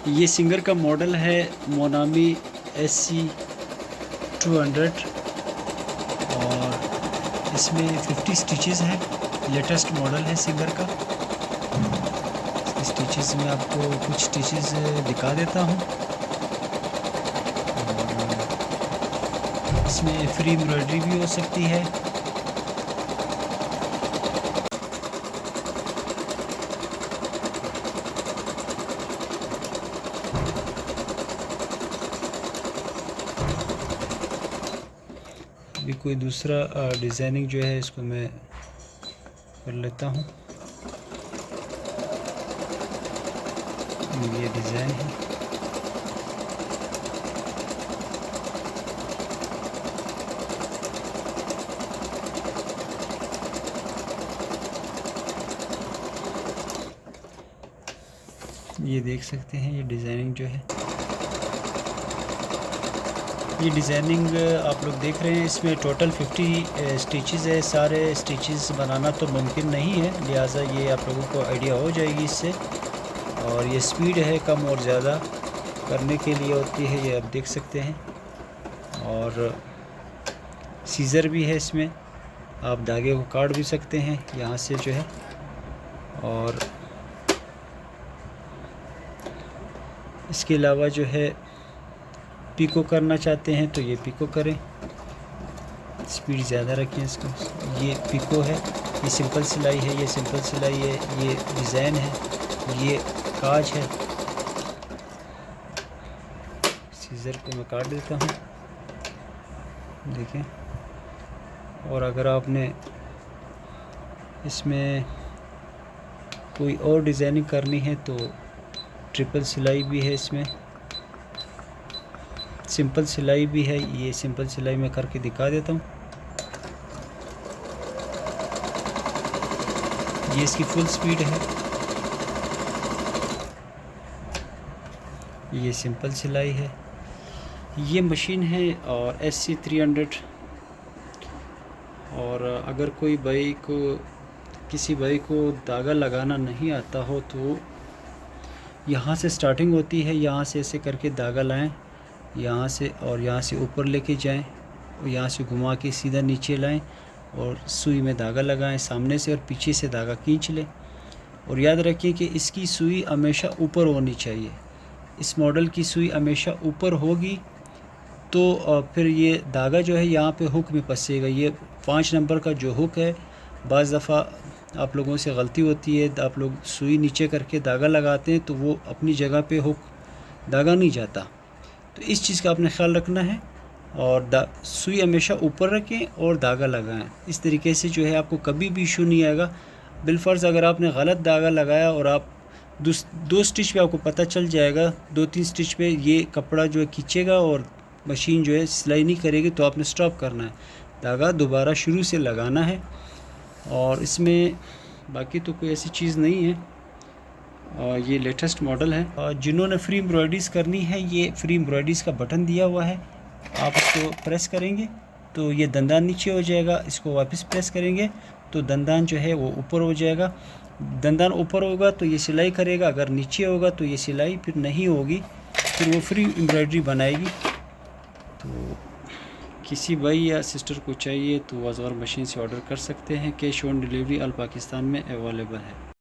ये सिंगर का मॉडल है मोनामी SC200 और इसमें 50 स्टिचेस हैं। लेटेस्ट मॉडल है सिंगर का। स्टिचेस में आपको कुछ स्टिचेस दिखा देता हूँ। और इसमें फ्री एम्ब्रॉयडरी भी हो सकती है। अभी कोई दूसरा डिज़ाइनिंग जो है इसको मैं कर लेता हूँ। ये डिज़ाइन है। ये देख सकते हैं, ये डिज़ाइनिंग जो है, ये डिज़ाइनिंग आप लोग देख रहे हैं। इसमें टोटल 50 स्टिचेस है। सारे स्टिचेस बनाना तो मुमकिन नहीं है, लिहाजा ये आप लोगों को आइडिया हो जाएगी इससे। और ये स्पीड है कम और ज़्यादा करने के लिए होती है, ये आप देख सकते हैं। और सीज़र भी है इसमें, आप धागे को काट भी सकते हैं यहाँ से जो है। और इसके अलावा जो है पिको करना चाहते हैं तो ये पिको करें, स्पीड ज़्यादा रखें इसको। ये पिको है, ये सिंपल सिलाई है, ये सिंपल सिलाई है, ये डिज़ाइन है, ये काज है। सीज़र को मैं काट देता हूँ, देखें। और अगर आपने इसमें कोई और डिज़ाइनिंग करनी है तो ट्रिपल सिलाई भी है इसमें, सिंपल सिलाई भी है। ये सिंपल सिलाई में करके दिखा देता हूँ। ये इसकी फुल स्पीड है। ये सिंपल सिलाई है। ये मशीन है और SC300। और अगर कोई भाई को, किसी भाई को धागा लगाना नहीं आता हो तो यहाँ से स्टार्टिंग होती है। यहाँ से ऐसे करके धागा लाएं, यहाँ से, और यहाँ से ऊपर लेके जाएं, और यहाँ से घुमा के सीधा नीचे लाएं और सुई में धागा लगाएं सामने से, और पीछे से धागा खींच लें। और याद रखिए कि इसकी सुई हमेशा ऊपर होनी चाहिए। इस मॉडल की सुई हमेशा ऊपर होगी तो फिर ये धागा जो है यहाँ पे हुक में फंसेगा। ये 5 नंबर का जो हुक है, बाज़ दफ़ा आप लोगों से गलती होती है, आप लोग सुई नीचे करके धागा लगाते हैं तो वो अपनी जगह पे हुक, धागा नहीं जाता। तो इस चीज़ का आपने ख्याल रखना है। और सुई हमेशा ऊपर रखें और धागा लगाएं। इस तरीके से जो है आपको कभी भी इशू नहीं आएगा। बिलफ़र्ज़ अगर आपने गलत धागा लगाया और आप दो स्टिच पे आपको पता चल जाएगा, 2-3 स्टिच पे ये कपड़ा जो है खींचेगा और मशीन जो है सिलाई नहीं करेगी, तो आपने स्टॉप करना है, धागा दोबारा शुरू से लगाना है। और इसमें बाकी तो कोई ऐसी चीज़ नहीं है। और ये लेटेस्ट मॉडल है। और जिन्होंने फ्री एम्ब्रॉयडरीज़ करनी है, ये फ्री एम्ब्रॉयडरीज़ का बटन दिया हुआ है, आप इसको प्रेस करेंगे तो ये दंदान नीचे हो जाएगा। इसको वापस प्रेस करेंगे तो दंदान जो है वो ऊपर हो जाएगा। दंदान ऊपर होगा तो ये सिलाई करेगा, अगर नीचे होगा तो ये सिलाई फिर नहीं होगी, फिर वो फ्री एम्ब्रॉयडरी बनाएगी। तो किसी भाई या सिस्टर को चाहिए तो वो अज़हर मशीन से ऑर्डर कर सकते हैं। कैश ऑन डिलीवरी अल पाकिस्तान में अवेलेबल है।